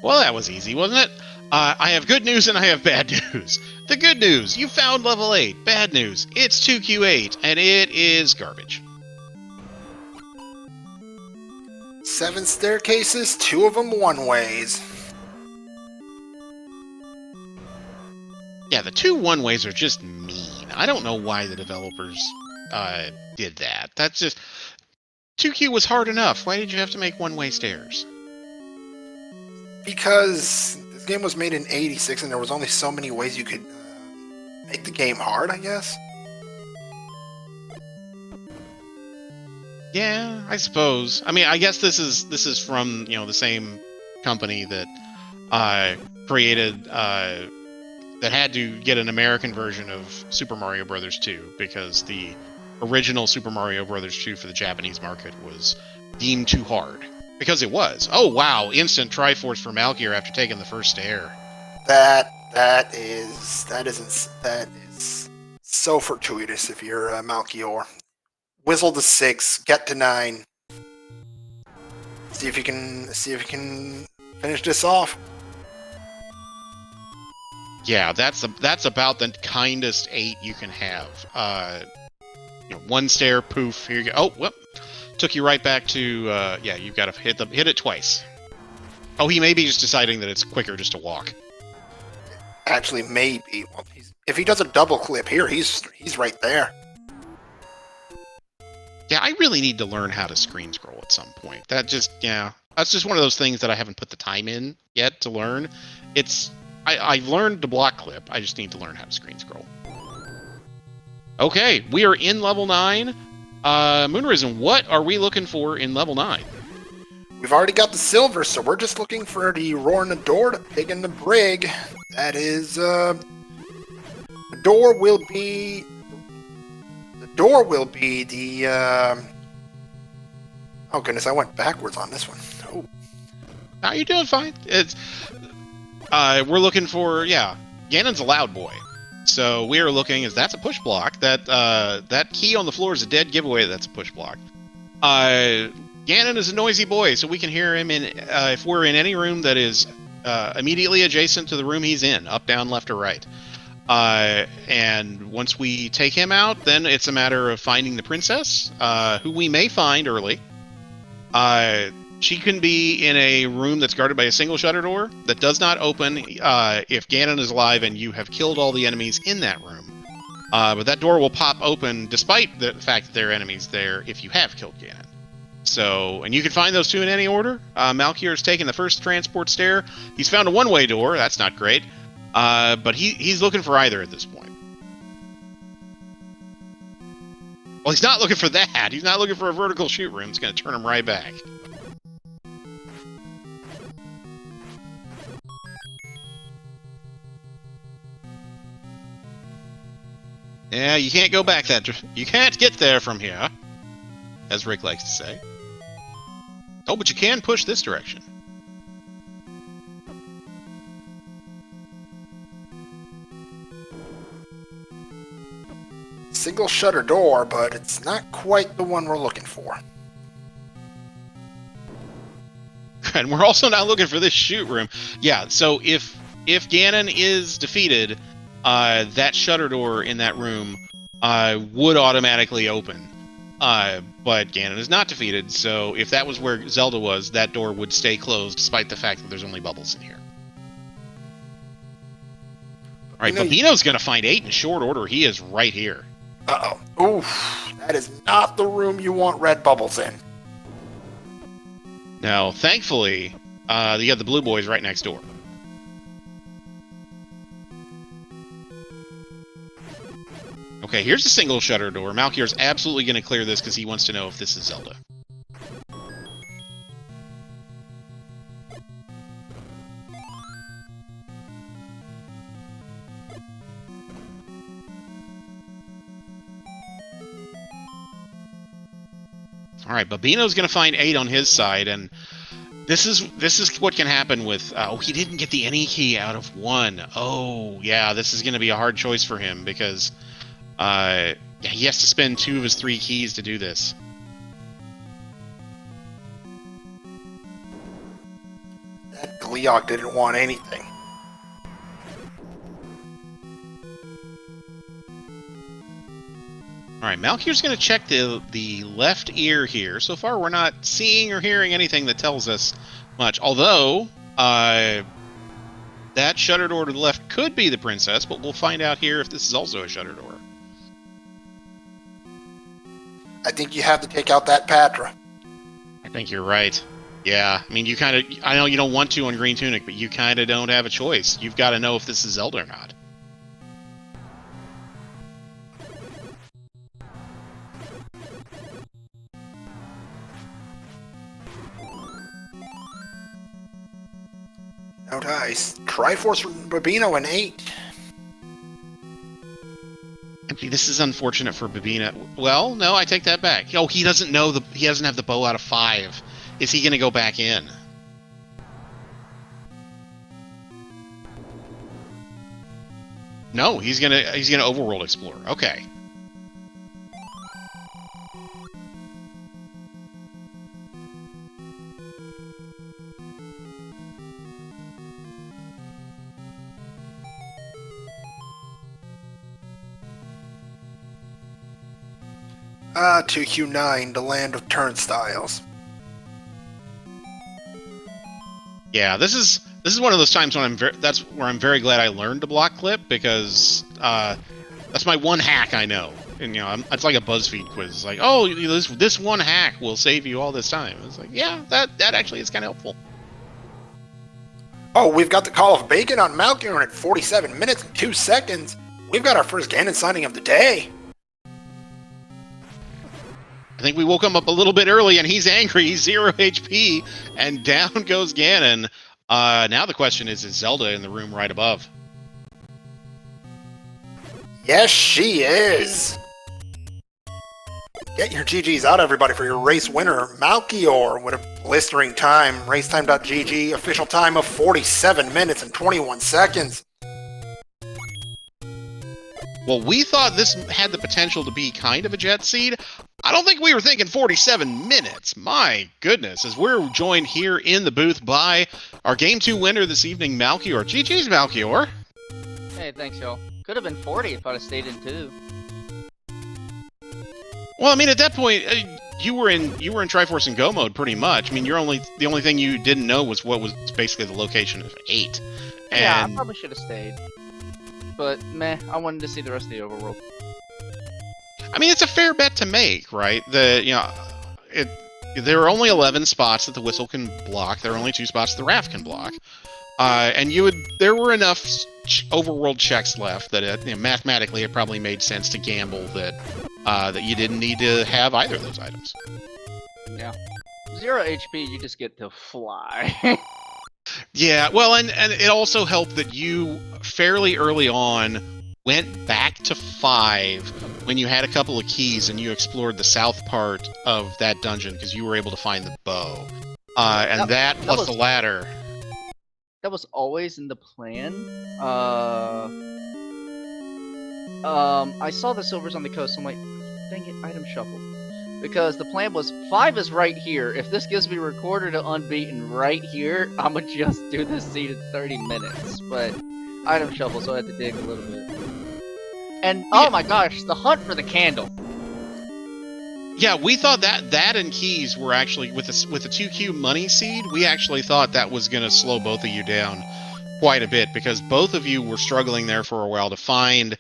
Well, that was easy, wasn't it? I have good news and I have bad news. The good news, you found level 8. Bad news, it's 2Q8, and it is garbage. 7 staircases, 2 of them one-ways. Yeah, the 2 one-ways are just mean. I don't know why the developers did that. That's just... 2Q was hard enough. Why did you have to make one-way stairs? Because this game was made in '86 and there was only so many ways you could make the game hard, I guess. Yeah, I suppose. I mean, I guess this is from, you know, the same company that created that had to get an American version of Super Mario Bros. 2 because the original Super Mario Bros. 2 for the Japanese market was deemed too hard. Because it was. Oh wow! Instant Triforce for Malchior after taking the first stair. That is so fortuitous if you're Malchior. Whizzle to 6, get to 9. See if you can finish this off. Yeah, that's about the kindest 8 you can have. You know, 1 stair, poof. Here you go. Oh, whoop. Took you right back to, yeah, you've got to hit it twice. Oh, he may be just deciding that it's quicker just to walk. Actually, maybe. Well, if he does a double clip here, he's right there. Yeah, I really need to learn how to screen scroll at some point. That's just one of those things that I haven't put the time in yet to learn. I've learned to block clip. I just need to learn how to screen scroll. Okay, we are in level 9. Moonrisen, what are we looking for in level 9? We've already got the silver, so we're just looking for the roar in the door, the pig in the brig. That is, the door will be the, oh goodness, I went backwards on this one. Oh. No, you're doing fine. It's, we're looking for, yeah, Ganon's a loud boy. So we are looking, that's a push block. That key on the floor is a dead giveaway. That's a push block. Ganon is a noisy boy, so we can hear him if we're in any room that is immediately adjacent to the room he's in, up, down, left, or right. And once we take him out, then it's a matter of finding the princess, who we may find early. She can be in a room that's guarded by a single shutter door that does not open if Ganon is alive and you have killed all the enemies in that room. But that door will pop open despite the fact that there are enemies there if you have killed Ganon. So, and you can find those 2 in any order. Malchior's taken the first transport stair. He's found a one-way door. That's not great. But he's looking for either at this point. Well, he's not looking for that. He's not looking for a vertical shoot room. It's going to turn him right back. Yeah, you can't go back that. You can't get there from here, as Rick likes to say. Oh, but you can push this direction. Single shutter door, but it's not quite the one we're looking for. And we're also not looking for this shoot room. Yeah, so if Ganon is defeated, that shutter door in that room would automatically open. But Ganon is not defeated, so if that was where Zelda was, that door would stay closed, despite the fact that there's only bubbles in here. All right, Babino's going to find 8 in short order. He is right here. Uh-oh. Oof. That is not the room you want red bubbles in. Now, thankfully, you have the blue boys right next door. Okay, here's a single shutter door. Malchior's absolutely going to clear this because he wants to know if this is Zelda. All right, Babino's going to find 8 on his side, and this is what can happen with... oh, he didn't get the any key out of 1. Oh, yeah, this is going to be a hard choice for him because he has to spend 2 of his 3 keys to do this. That Gleeok didn't want anything. All right, Malchior's going to check the left ear here. So far, we're not seeing or hearing anything that tells us much. Although, that shutter door to the left could be the princess, but we'll find out here if this is also a shutter door. I think you have to take out that Patra. I think you're right. Yeah, I mean, you kind of... I know you don't want to on Green Tunic, but you kind of don't have a choice. You've got to know if this is Zelda or not. No dice. Triforce from Babino and 8. This is unfortunate for Babino. Well, no, I take that back. Oh, he doesn't know he doesn't have the bow out of 5. Is he going to go back in? No, he's gonna overworld explore. Okay. Ah, 2Q9, the land of turnstiles. Yeah, this is one of those times when that's where I'm very glad I learned to block clip because that's my one hack I know. And it's like a BuzzFeed quiz. It's like, oh, this one hack will save you all this time. It's like, yeah, that actually is kind of helpful. Oh, we've got the call of bacon on Malchior at 47 minutes and 2 seconds. We've got our first Ganon signing of the day. I think we woke him up a little bit early, and he's angry. He's 0 HP, and down goes Ganon. Now the question is Zelda in the room right above? Yes, she is. Get your GGs out, everybody, for your race winner, Malchior, with a blistering time. Racetime.gg, official time of 47 minutes and 21 seconds. Well, we thought this had the potential to be kind of a jet seed. I don't think we were thinking 47 minutes. My goodness, as we're joined here in the booth by our Game 2 winner this evening, Malchior. GG's, Malchior. Hey, thanks, y'all. Could have been 40 if I'd have stayed in 2. Well, I mean, at that point, you were in Triforce and Go mode pretty much. I mean, the only thing you didn't know was what was basically the location of 8. And yeah, I probably should have stayed. But, meh, I wanted to see the rest of the overworld. I mean, it's a fair bet to make, right? There are only 11 spots that the whistle can block. There are only 2 spots the raft can block. And there were enough overworld checks left that mathematically it probably made sense to gamble that that you didn't need to have either of those items. 0 HP, you just get to fly. Yeah, well, and it also helped that you fairly early on went back to 5 when you had a couple of keys and you explored the south part of that dungeon because you were able to find the bow. And that plus the ladder. That was always in the plan. I saw the silvers on the coast. I'm like, dang it, item shuffle. Because the plan was 5 is right here. If this gives me recorder to unbeaten right here, I'm gonna just do this seed in 30 minutes. But item shuffle, so I had to dig a little bit. And oh my gosh, the hunt for the candle. Yeah, we thought that and keys were actually with the 2Q money seed. We actually thought that was going to slow both of you down quite a bit because both of you were struggling there for a while to find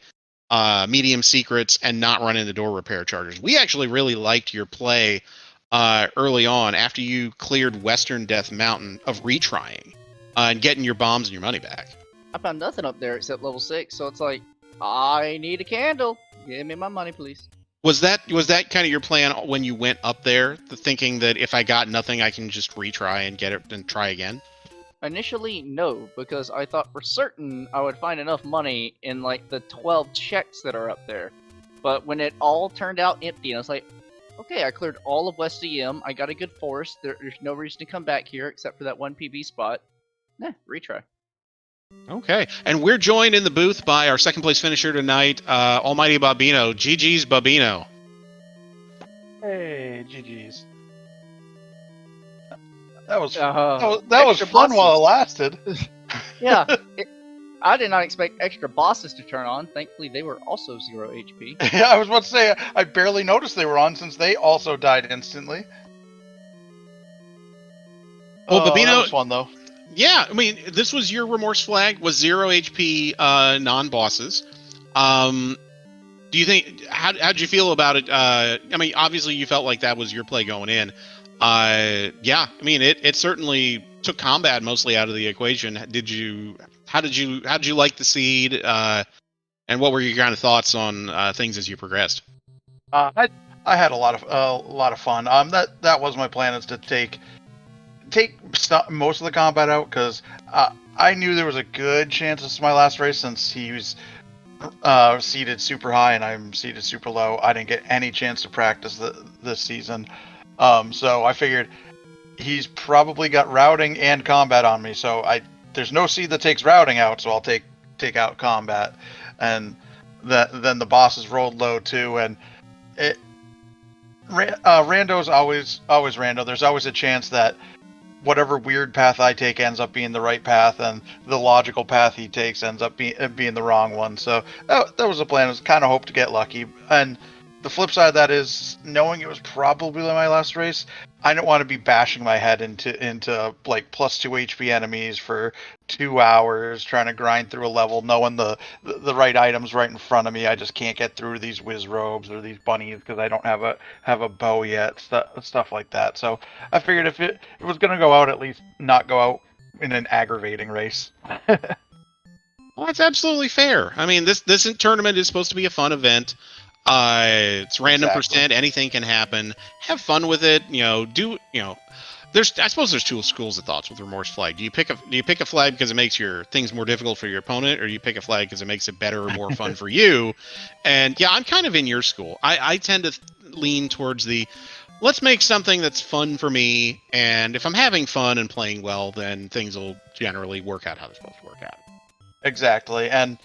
medium secrets and not run into door repair charges. We actually really liked your play early on after you cleared Western Death Mountain of retrying and getting your bombs and your money back. I found nothing up there except level 6, so it's like, I need a candle. Give me my money, please. Was that kind of your plan when you went up there, thinking that if I got nothing, I can just retry and get it and try again? Initially, no, because I thought for certain I would find enough money in like the 12 checks that are up there. But when it all turned out empty, I was like, okay, I cleared all of West EM. I got a good forest. There's no reason to come back here except for that one PB spot. Nah, retry. Okay, and we're joined in the booth by our second place finisher tonight, AlmightyBobino. GG's Babino. Hey, GG's. That was extra fun bosses. while it lasted. Yeah, I did not expect extra bosses to turn on. Thankfully, they were also 0 HP. Yeah, I was about to say, I barely noticed they were on since they also died instantly. Well, Babino, that was fun though. Yeah, I mean, this was your remorse flag, was 0 HP non-bosses. Do you think, how'd you feel about it? I mean, obviously you felt like that was your play going in. Yeah, I mean, it certainly took combat mostly out of the equation. How did you like the seed? And what were your kind of thoughts on things as you progressed? I had a lot of fun. That was my plan, is to take most of the combat out, because I knew there was a good chance this is my last race since he was seeded super high and I'm seeded super low. I didn't get any chance to practice this season, so I figured he's probably got routing and combat on me. So there's no seed that takes routing out, so I'll take out combat, and then the bosses rolled low too, and rando's always rando. There's always a chance that whatever weird path I take ends up being the right path, and the logical path he takes ends up being the wrong one. So that was the plan. Was kind of hope to get lucky. And the flip side of that is, knowing it was probably my last race, I didn't want to be bashing my head into like plus 2 HP enemies for 2 hours trying to grind through a level, knowing the right items right in front of me. I just can't get through these whiz robes or these bunnies because I don't have a bow yet, stuff like that. So I figured if it was going to go out, at least not go out in an aggravating race. Well, that's absolutely fair. I mean, this tournament is supposed to be a fun event. It's random percent. Anything can happen. Have fun with it. I suppose there's two schools of thoughts with remorse flag. Do you pick a flag because it makes your things more difficult for your opponent, or do you pick a flag because it makes it better or more fun for you? And yeah, I'm kind of in your school. I tend to lean towards let's make something that's fun for me, and if I'm having fun and playing well, then things will generally work out how they're supposed to work out. Exactly, and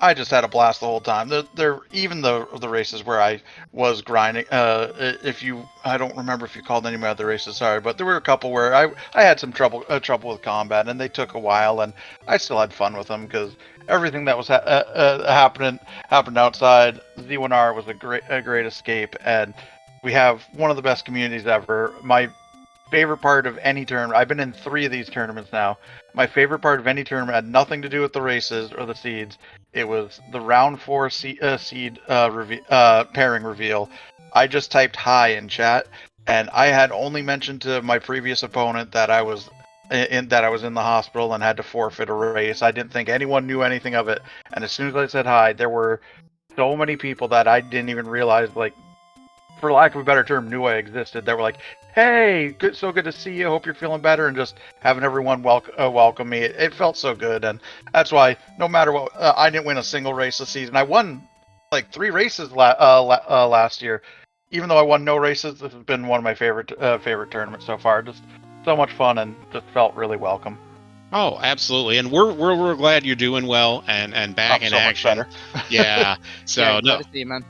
I just had a blast the whole time. There even the races where I was grinding. I don't remember if you called any of my other races. Sorry, but there were a couple where I had some trouble with combat, and they took a while, and I still had fun with them because everything that was happened outside. Z1R was a great escape, and we have one of the best communities ever. My favorite part of any tournament, I've been in 3 of these tournaments now. My favorite part of any tournament had nothing to do with the races or the seeds. It was the round 4 seed pairing reveal. I just typed hi in chat, and I had only mentioned to my previous opponent that I was in the hospital and had to forfeit a race. I didn't think anyone knew anything of it, and as soon as I said hi, there were so many people that I didn't even realize, like, for lack of a better term, knew I existed. That were like, "Hey, so good to see you. Hope you're feeling better." And just having everyone welcome me, it felt so good. And that's why, no matter what, I didn't win a single race this season. I won like 3 races last year. Even though I won no races, this has been one of my favorite tournaments so far. Just so much fun and just felt really welcome. Oh, absolutely, and we're glad you're doing well and back in so much action. better. Yeah. So Yeah, no, glad to see you, man.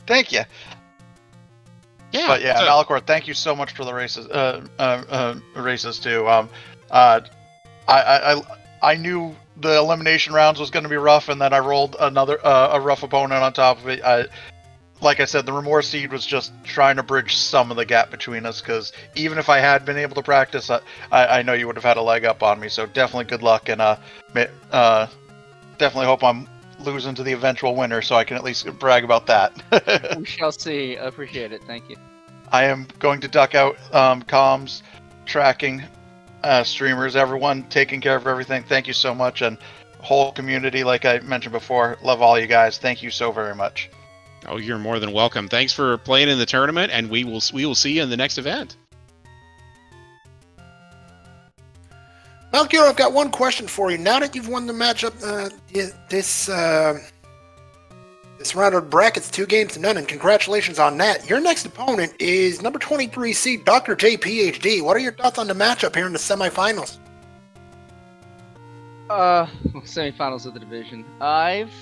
Thank you. yeah. But yeah, so- Malchior, thank you so much for the races. Races too. I knew the elimination rounds was going to be rough, and then I rolled another a rough opponent on top of it. Like I said, the remorse seed was just trying to bridge some of the gap between us, because even if I had been able to practice, I know you would have had a leg up on me. So definitely good luck, and definitely hope I'm losing to the eventual winner, so I can at least brag about that. We shall see. I appreciate it. Thank you. I am going to duck out comms, tracking, streamers, everyone taking care of everything. Thank you so much, and whole community, like I mentioned before, love all you guys. Thank you so very much. Oh, you're more than welcome. Thanks for playing in the tournament, and we will see you in the next event. Malchior, I've got one question for you. Now that you've won the matchup, this round of brackets, 2-0, and congratulations on that. Your next opponent is number 23 seed Dr. J PhD. What are your thoughts on the matchup here in the semifinals? Semifinals of the division. I've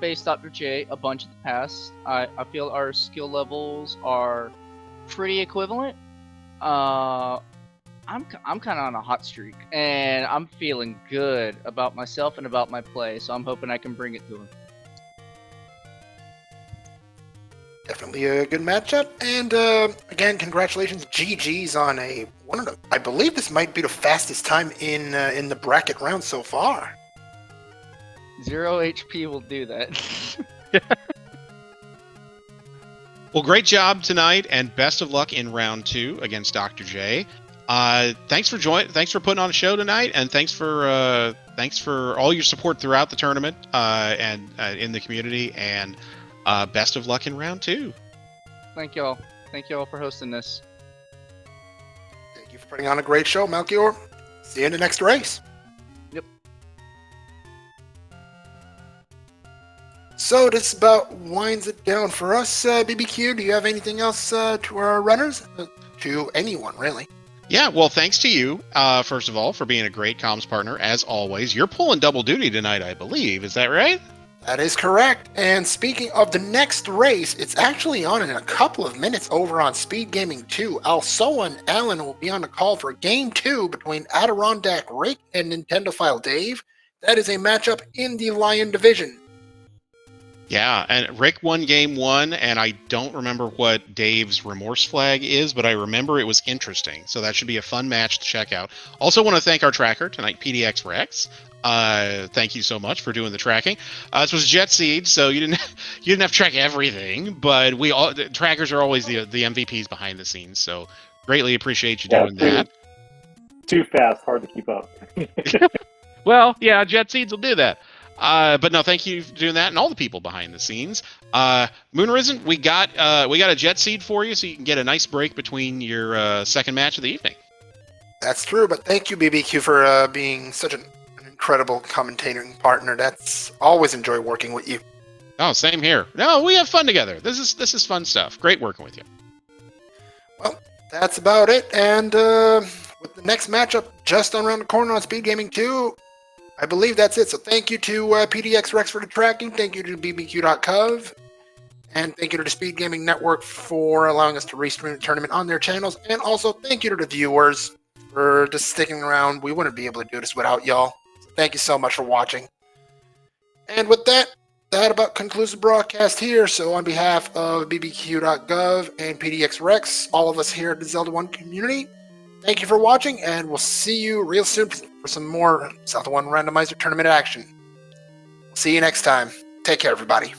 faced Dr. J a bunch in the past. I feel our skill levels are pretty equivalent. I'm kind of on a hot streak, and I'm feeling good about myself and about my play. So I'm hoping I can bring it to him. Definitely a good matchup, and again, congratulations, GG's on I believe this might be the fastest time in the bracket round so far. 0 HP will do that. Well, great job tonight, and best of luck in round 2 against Dr. J. Thanks for putting on a show tonight, and thanks for all your support throughout the tournament and in the community. And best of luck in round 2. Thank y'all. Thank y'all for hosting this. Thank you for putting on a great show, Malchior. See you in the next race. Yep. So this about winds it down for us. BBQ, do you have anything else to our runners? To anyone, really? Yeah, well, thanks to you, first of all, for being a great comms partner, as always. You're pulling double duty tonight, I believe. Is that right? That is correct. And speaking of the next race, it's actually on in a couple of minutes over on SpeedGaming 2. Also, and Alan will be on the call for Game 2 between Adirondack Rick and Nintendo File Dave. That is a matchup in the Lion Division. Yeah, and Rick won game 1, and I don't remember what Dave's remorse flag is, but I remember it was interesting. So that should be a fun match to check out. Also want to thank our tracker tonight, PDX Rex. Thank you so much for doing the tracking. This was Jet Seed, so you didn't have to track everything, but the trackers are always the MVPs behind the scenes. So greatly appreciate you doing that. Too fast, hard to keep up. Well, yeah, Jet Seeds will do that. But no, thank you for doing that, and all the people behind the scenes. Moonrisen, we got a Jet Seed for you, so you can get a nice break between your second match of the evening. That's true, but thank you, BBQ, for being such an incredible commentating partner. That's always enjoy working with you. Oh, same here. No, we have fun together. This is fun stuff. Great working with you. Well, that's about it. And with the next matchup just around the corner on SpeedGaming 2, I believe that's it. So thank you to PDX Rex for the tracking. Thank you to BBQ.cov. And thank you to the Speed Gaming Network for allowing us to restream the tournament on their channels. And also thank you to the viewers for just sticking around. We wouldn't be able to do this without y'all. So thank you so much for watching. And with that about concludes the broadcast here. So on behalf of BBQ.gov and PDX Rex, all of us here at the Zelda 1 community, thank you for watching, and we'll see you real soon for some more Zelda 1 Randomizer tournament action. See you next time. Take care, everybody.